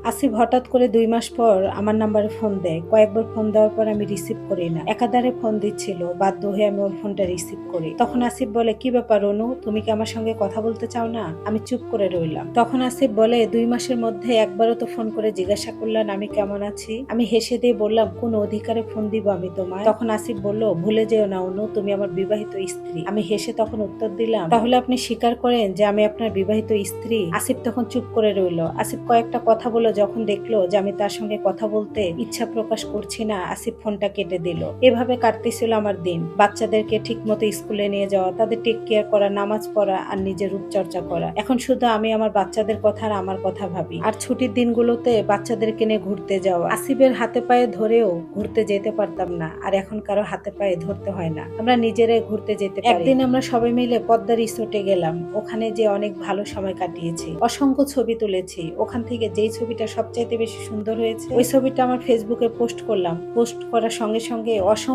আসিফ হঠাৎ করে 2 মাস পর আমার নাম্বারে ফোন দেয়। কয়েকবার ফোন দেওয়ার পর আমি রিসিভ করি না। একাধারে ফোন দিচ্ছিল, বাধ্য হয়ে আমি ওর ফোনটা রিসিভ করি। তখন আসিফ বলে, কি ব্যাপার অনু, তুমি কি আমার সঙ্গে কথা বলতে চাও না? আমি চুপ করে রইলাম। তখন আসিফ বলে, 2 মাসের মধ্যে একবারও তো ফোন করে জিজ্ঞাসা করলেন আমি কেমন আছি। আমি হেসে দিয়ে বললাম, কোন অধিকারে ফোন দিব আমি তোমায়? তখন আসিফ বলল, ভুলে যেও না অনু, তুমি আমার বিবাহিত স্ত্রী। আমি হেসে তখন উত্তর দিলাম, তাহলে আপনি স্বীকার করেন যে আমি আপনার বিবাহিত স্ত্রী? আসিফ তখন চুপ করে রইল। আসিফ কয়েকটা কথা বলে যখন দেখলো যে আমি তার সঙ্গে কথা বলতে ইচ্ছা প্রকাশ করছি না, আসিফ ফোনটা কেটে দিল। এভাবে কাটতেছিল আমার দিন। বাচ্চাদেরকে ঠিক মতো স্কুলে নিয়ে যাওয়া, তাদের টেক কেয়ার করা, নামাজ পড়া আর নিজের রূপচর্চা করা। এখন শুধু আমি আমার বাচ্চাদের কথা আর আমার কথা ভাবি। আর ছুটির দিনগুলোতে বাচ্চাদেরকে নিয়ে ঘুরতে যাওয়া। আসিফের হাতে পায়ে ধরেও ঘুরতে যেতে পারতাম না, আর এখন কারো হাতে পায়ে ধরতে হয় না, আমরা নিজেরাই ঘুরতে যেতে পারি। একদিন আমরা সবাই মিলে পদ্মা রিসোর্টে গেলাম। ওখানে যে অনেক ভালো সময় কাটিয়েছি, অসংখ্য ছবি তুলেছি। ওখান থেকে যেই ছবিটা সবচাইতে বেশি সুন্দর হয়েছে, ওই ছবিটা আমার ফেসবুকে পোস্ট করলাম। পোস্ট করার সঙ্গে সঙ্গে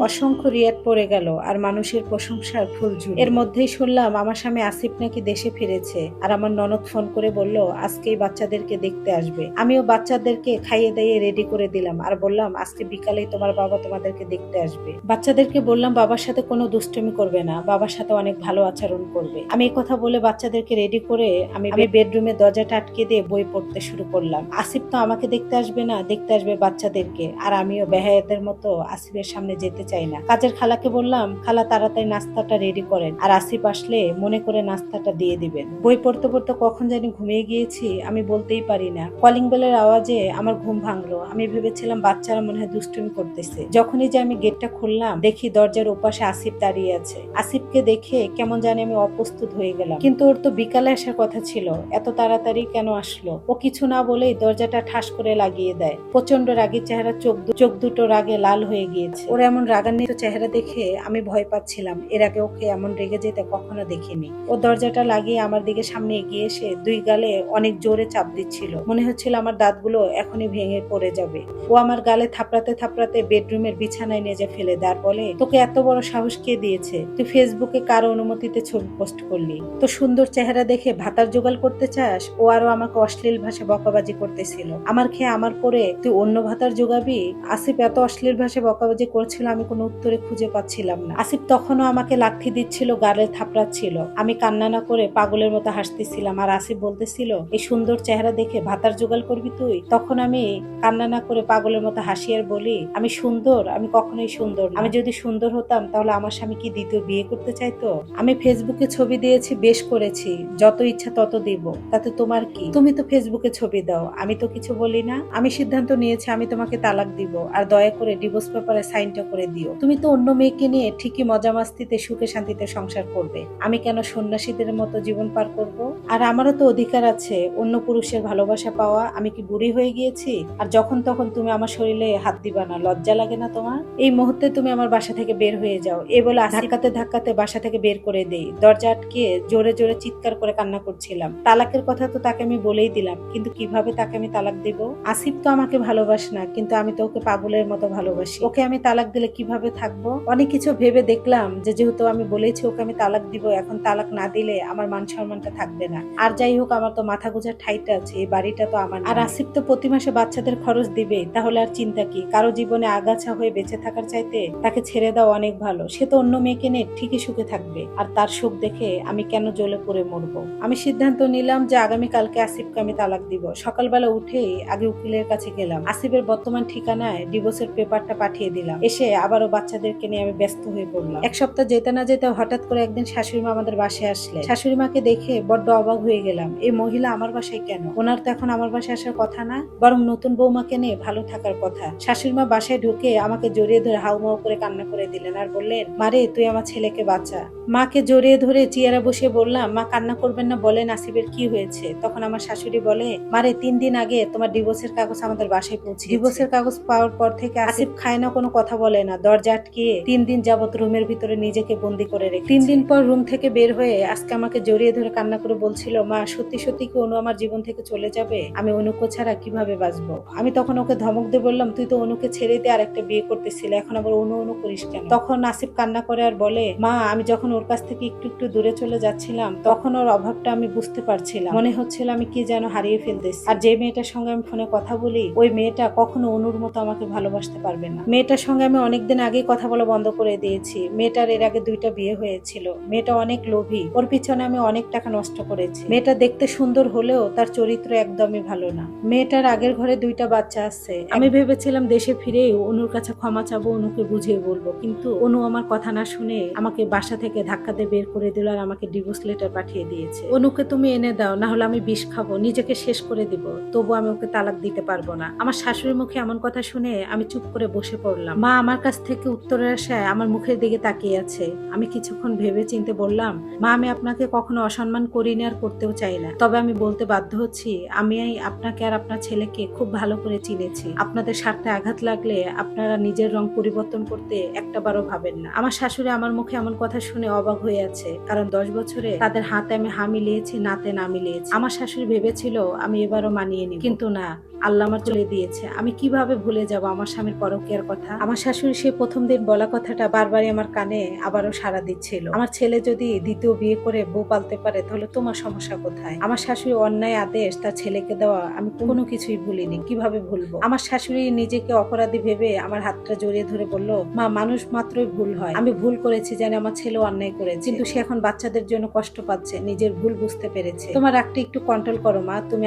অসংখ্য রিয়াক্ট পড়ে গেল আর মানুষের প্রশংসার ফুলঝুরি। এর মধ্যেই শুনলাম আমার স্বামী আসিফ নাকি দেশে ফিরেছে, আর আমার ননদ ফোন করে বলল আজকেই বাচ্চাদেরকে দেখতে আসবে। আমিও বাচ্চাদেরকে খাইয়ে দাইয়ে রেডি করে দিলাম আর বললাম আজকে বিকালেই তোমার বাবা তোমাদেরকে দেখতে আসবে। বাচ্চাদেরকে বললাম বাবার সাথে কোনো দুষ্টুমি করবে না, বাবার সাথে অনেক ভালো আচরণ করবে। আমি এই কথা বলে বাচ্চাদেরকে রেডি করে আমি বেডরুমে দরজাটা আটকে দিয়ে বই পড়তে শুরু করলাম। আসিফ তো আমাকে দেখতে আসবে না, দেখতে আসবে বাচ্চাদেরকে, আর আমিও বেহায়াতের মতো আসিফের সামনে যেতে চাই না। কাজের খালাকে বললাম, খালা তাড়াতাড়ি নাস্তাটা রেডি করেন, আর আসিফ আসলে মনে করে নাস্তাটা দিয়ে দিবেন। বই পড়তে পড়তে কখন জানি ঘুমিয়ে গিয়েছি, আমি বলতেই পারি না। কলিং বেলের আওয়াজে আমার ঘুম ভাঙলো। আমি ভেবেছিলাম বাচ্চারা মনে হয় দুষ্টুমি করতেছে। যখনই যে আমি গেটটা খুললাম, দেখি দরজার ওপাশে আসিফ দাঁড়িয়ে আছে। আসিফকে দেখে কেমন জানি আমি অপ্রস্তুত হয়ে গেলাম। কিন্তু ওর তো বিকালে আসার কথা ছিল, এত তাড়াতাড়ি কেন আসলো? ও কিছু না বলেই দরজাটা ঠাস করে লাগিয়ে দেয়। প্রচন্ড রাগী চেহারা, চোখ দুটো রাগে লাল হয়ে গিয়েছে। ওর এমন রাগান্বিত চেহারা দেখে আমি ভয় পাচ্ছিলাম। এর আগে ওকে এমন রেগে যেতে কখনো দেখিনি। ও দরজাটা লাগিয়ে আমার দিকে সামনে এগিয়ে এসে 2 গালে অনেক জোরে চাপ দিচ্ছিল। মনে হচ্ছিল আমার দাঁতগুলো এখনই ভেঙে পড়ে যাবে। ও আমার গালে থাপড়াতে থাপড়াতে বেডরুমের বিছানায় নিয়ে যে ফেলে দেয়, বলে তোকে এত বড় সাহস কে দিয়েছে? তুই ফেসবুকে কার অনুমতিতে ছবি পোস্ট করলি? তো সুন্দর চেহারা দেখে ভাতার জোগাড় করতে চাস? ও আরো আমাকে অশ্লীল ভাষা বকাবাজি করতেছিল। আমার খেয়ে আমার পরে তুই অন্য ভাতার জোগাবি? আসিফ এত অশ্লীল ভাষা বকাবাজি করছিল, আমি কোনো উত্তরে খুঁজে পাচ্ছিলাম না। আসিফ তখনও আমাকে লাথি দিচ্ছিল, গালে থাপড়াচ্ছিল। আমি কান্না না করে পাগলের মতো হাসতেছিলাম, আর আসিফ বলতেছিল এই সুন্দর চেহারা দেখে ভাতার জোগাড় করবি তুই? তখন আমি কান্না না করে পাগলের মতো হাসি আর বলি, আমি সুন্দর? আমি কখনোই সুন্দর না। আমি যদি সুন্দর হতাম তাহলে আমার স্বামী কি দ্বিতীয় বিয়ে করতে চাইতো? আমি ফেসবুকে ছবি দিয়েছি, বেশ করেছি, যত ইচ্ছা তত দিব, তাতে তোমার কি? তুমি তো ফেসবুকে ছবি দাও, আমি তো কিছু বলি না। আমি সিদ্ধান্ত নিয়েছি আমি তোমাকে তালাক দিব, আর দয়া করে ডিভোর্স পেপারে সাইনটা করে দিও। তুমি তো অন্য মেয়েকে নিয়ে ঠিকই মজা মাস্তিতে সুখে শান্তিতে সংসার করবে, আমি কেন সন্ন্যাসীদের মতো জীবন পার করব? আর আমারও তো অধিকার আছে অন্য পুরুষের ভালোবাসা পাওয়া। আমি কি বুড়ি হয়ে গিয়েছি? আর যখন তখন তুমি আমার শরীরে হাত দিবা না, লজ্জা লাগে না তোমার? এই মুহূর্তে তুমি আমার বাসা থেকে বের হয়ে যাও। এ বলে ধাক্কাতে ধাক্কাতে বাসা থেকে বের করে দেই। দরজা আটকে জোরে জোরে চিৎকার করে কান্না করছিলাম। তালাকের কথা তো তাকে আমি বলেই দিলাম, কিন্তু কিভাবে তাকে আমি তালাক দিব? আসিফ তো আমাকে ভালোবাসে না, কিন্তু আমি তো ওকে পাগলের মতো ভালোবাসি। ওকে আমি তালাক দিলে কিভাবে থাকবো? অনেক কিছু ভেবে দেখলাম যে যেহেতু আমি বলেছি ওকে আমি তালাক দিব, এখন তালাক না দিলে আমার মান সম্মানটা থাকবে না। আর যাই হোক, আমার তো মাথা গোজার ঠাইটা আছে, এই বাড়িটা তো আমার। আর আসিফ তো প্রতি মাসে বাচ্চাদের খরচ দিবে, তাহলে আর চিন্তা কি? কারো জীবনে আগাছা হয়ে বেঁচে থাকার চাইতে তাকে ছেড়ে দাও অনেক ভালো। সে তো অন্য মেয়েকে নিয়ে ঠিকই সুখে থাকবে, আর তার সুখ দেখে আমি কেন জ্বলে পড়ে মরবো? আমি সিদ্ধান্ত নিলাম যে আগামীকালকে আসিফকে আমি তালাক দিব। সকালবেলা উঠেই আগে উকিলের কাছে গেলাম। আসিফের বর্তমান ঠিকানায় ডিভোর্সের পেপারটা পাঠিয়ে দিলাম। এসে আবারও বাচ্চাদেরকে নিয়ে আমি ব্যস্ত হয়ে পড়লাম। এক সপ্তাহ যেতে না যেতে হঠাৎ করে একদিন শাশুড়ি মা আমাদের বাসায় আসলে। শাশুড়ি মাকে দেখে বড্ড অবাক হয়ে গেলাম। এই মহিলা আমার বাসায় কেন? ওনার তো এখন আমার বাসায় আসার কথা না, বরং নতুন বৌমাকে নিয়ে ভালো থাকার কথা। শাশুড়ি মা বাসায় ঢুকে আমাকে জড়িয়ে ধরে হাউমাউ করে কান্না করে দিলেন আর বললেন, মারে তুই আমার ছেলেকে বাঁচা। মাকে জড়িয়ে ধরে চেয়ারে বসে বললাম, মা কান্না করবেন না, বলেন আসিফের কি হয়েছে? তখন আমার শাশুড়ি বলে, মারে 3 দিন আগে তোমার ডিভোর্সের কাগজ আমাদের বাসায় পৌঁছে। ডিভোর্সের কাগজ পাওয়ার পর থেকে আসিফ খায় না, কোনো কথা বলে না, দরজা আটকিয়ে 3 দিন যাবত রুমের ভিতরে নিজেকে বন্দি করে রেখে। 3 দিন পর রুম থেকে বের হয়ে আজকে আমাকে জড়িয়ে ধরে কান্না করে বলছিল, মা সত্যি সত্যি কি অনু আমার জীবন থেকে চলে যাবে? আমি অনুকে ছাড়া কিভাবে বাঁচবো? আমি তখন ওকে ধমক দিয়ে বললাম, তুই তো অনুকে ছেড়ে দিয়ে আরেকটা বিয়ে করতেছিলে, এখন আবার অনু অনু করিস কেন? তখন আসিফ কান্না করে আর বলে, মা আমি যখন ওর কাছ থেকে একটু একটু দূরে চলে যাচ্ছিলাম, তখন ওর অভাবটা আমি বুঝতে পারছিলাম। মনে হচ্ছিল আমি কি যেন হারিয়ে ফেলতেছি। আর যে মেয়েটা মেয়েটার সঙ্গে আমি ফোনে কথা বলি, ওই মেয়েটা কখনো অনুর মতো আমাকে ভালোবাসতে পারবে না। মেয়েটার সঙ্গে আমি অনেকদিন আগেই কথা বলা বন্ধ করে দিয়েছি। মেয়েটার এর আগে 2টা বিয়ে হয়েছিল। মেয়েটা অনেক লোভী, ওর পিছনে আমি অনেক টাকা নষ্ট করেছি। মেয়েটা দেখতে সুন্দর হলেও তার চরিত্র একদমই ভালো না। মেয়েটার আগের ঘরে 2টা বাচ্চা আছে। আমি ভেবেছিলাম দেশে ফিরে অনুর কাছে ক্ষমা চাবো, অনুকে বুঝিয়ে বলবো, কিন্তু অনু আমার কথা না শুনে আমাকে বাসা থেকে ধাক্কা দিয়ে বের করে দিল আর আমাকে ডিভোর্স লেটার পাঠিয়ে দিয়েছে। অনুকে তুমি এনে দাও, না হলে আমি বিষ খাবো, নিজেকে শেষ করে দিব, তবু আমি ওকে তালাক দিতে পারবো না। আমার শাশুড়ির মুখে এমন কথা শুনে আমি চুপ করে বসে পড়লাম। মা আমার কাছ থেকে উত্তরের আশায় আমার মুখের দিকে তাকিয়ে আছে। আমি কিছুক্ষণ ভেবে চিন্তে বললাম, মা আমি আপনাকে কখনো অসম্মান করিনি আর করতেও চাই না, তবে আমি বলতে বাধ্য হচ্ছি, আমি আপনাকে আর আপনার ছেলেকে খুব ভালো করে চিনেছি। আপনাদের স্বার্থে আঘাত লাগলে আপনারা নিজের রং পরিবর্তন করতে একটাবারও ভাবেন না। আমার শাশুড়ি আমার মুখে এমন কথা শুনে অবাক হয়ে আছে, কারণ 10 বছরে তাদের হাতে আমি হা মিলিয়েছি, নাতে না মিলিয়েছি। আমার শাশুড়ি ভেবেছিল আমি এবারও মানিয়ে নিব, কিন্তু না, আল্লাহ আমার চলে দিয়েছে। আমি কিভাবে ভুলে যাব আমার স্বামীর পরকীয়ার কথা? আমার শাশুড়ি সেই প্রথম দিন বলা কথাটা বারবারই আমার কানে আবারও সাড়া দিচ্ছিল। আমার ছেলে যদি দ্বিতীয় বিয়ে করে বউ পালতে পারে তাহলে তোমার সমস্যা কোথায়? আমার শাশুড়ি অন্যায় আদেশ তার ছেলেকে দেওয়া আমি কোনো কিছুই ভুলিনি, কিভাবে ভুলবো? আমার শাশুড়ি নিজেকে অপরাধী ভেবে আমার হাতটা জড়িয়ে ধরে বলল, মা মানুষ মাত্রই ভুল হয়, আমি ভুল করেছি জানি, আমার ছেলে অন্যায় করেছে, কিন্তু সে এখন বাচ্চাদের জন্য কষ্ট পাচ্ছে, নিজের ভুল বুঝতে পেরেছে। তোমার রাগটা একটু কন্ট্রোল করো মা, তুমি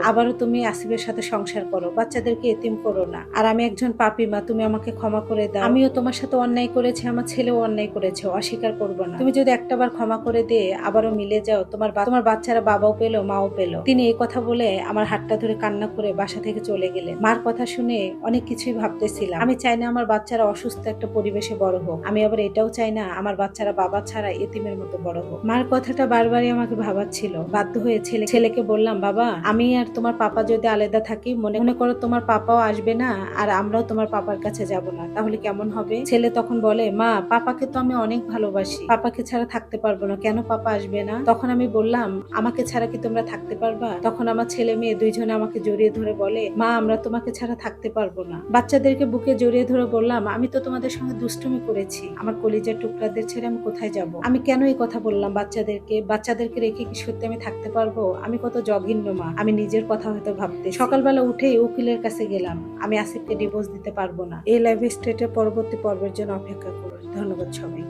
আবারও তুমি আসিফের সাথে সংসার করো, বাচ্চাদেরকে এতিম করো না। আর আমি একজন পাপী মা, তুমি আমাকে ক্ষমা করে দাও। আমিও তোমার সাথে অন্যায় করেছি, আমার ছেলেও অন্যায় করেছে, অস্বীকার করবো না। তুমি যদি একটাবার ক্ষমা করে দিয়ে আবারও মিলে যাও, তোমার বাচ্চারা বাবাও পেলো, মাও পেলো। তিনি এই কথা বলে আমার হাতটা ধরে কান্না করে বাসা থেকে চলে গেলেন। মার কথা শুনে অনেক কিছুই ভাবতেছিলাম। আমি চাই না আমার বাচ্চারা অসুস্থ একটা পরিবেশে বড় হোক, আমি আবার এটাও চাই না আমার বাচ্চারা বাবা ছাড়া এতিমের মতো বড় হোক। মার কথাটা বারবারই আমাকে ভাবাচ্ছিল। বাধ্য হয়ে ছেলেকে বললাম, বাবা আমি আর তোমার পাপা যদি আলাদা থাকি, মনে করো তোমার পাপাও আসবে না আর আমরাও তোমার পাপার কাছে যাব না, তাহলে কেমন হবে? ছেলে তখন বলে, মা পাপাকে তো আমি অনেক ভালোবাসি, পাপাকে ছাড়া থাকতে পারবো না, কেন পাপা আসবে না? তখন আমি বললাম, আমাকে ছাড়া কি তোমরা থাকতে পারবা? তখন আমার ছেলে মেয়ে দুইজনে আমাকে জড়িয়ে ধরে বলে, মা আমরা তোমাকে ছাড়া থাকতে পারবো না। বাচ্চাদেরকে বুকে জড়িয়ে ধরে বললাম, আমি তো তোমাদের সঙ্গে দুষ্টুমি করেছি, আমার কলিজার টুকরাদের ছেড়ে আমি কোথায় যাব? আমি কেন এই কথা বললাম বাচ্চাদেরকে রেখে কি সত্যি আমি থাকতে পারবো? আমি কত জঘন্য মা। আমি নিজের কথা হয়তো ভাবতে সকালবেলা উঠেই উকিলের কাছে গেলাম, আমি আসিফকে ডিভোর্স দিতে পারবো না। এই লাইভ স্টেটের পরবর্তী পর্বের জন্য অপেক্ষা করুন। ধন্যবাদ সবাই।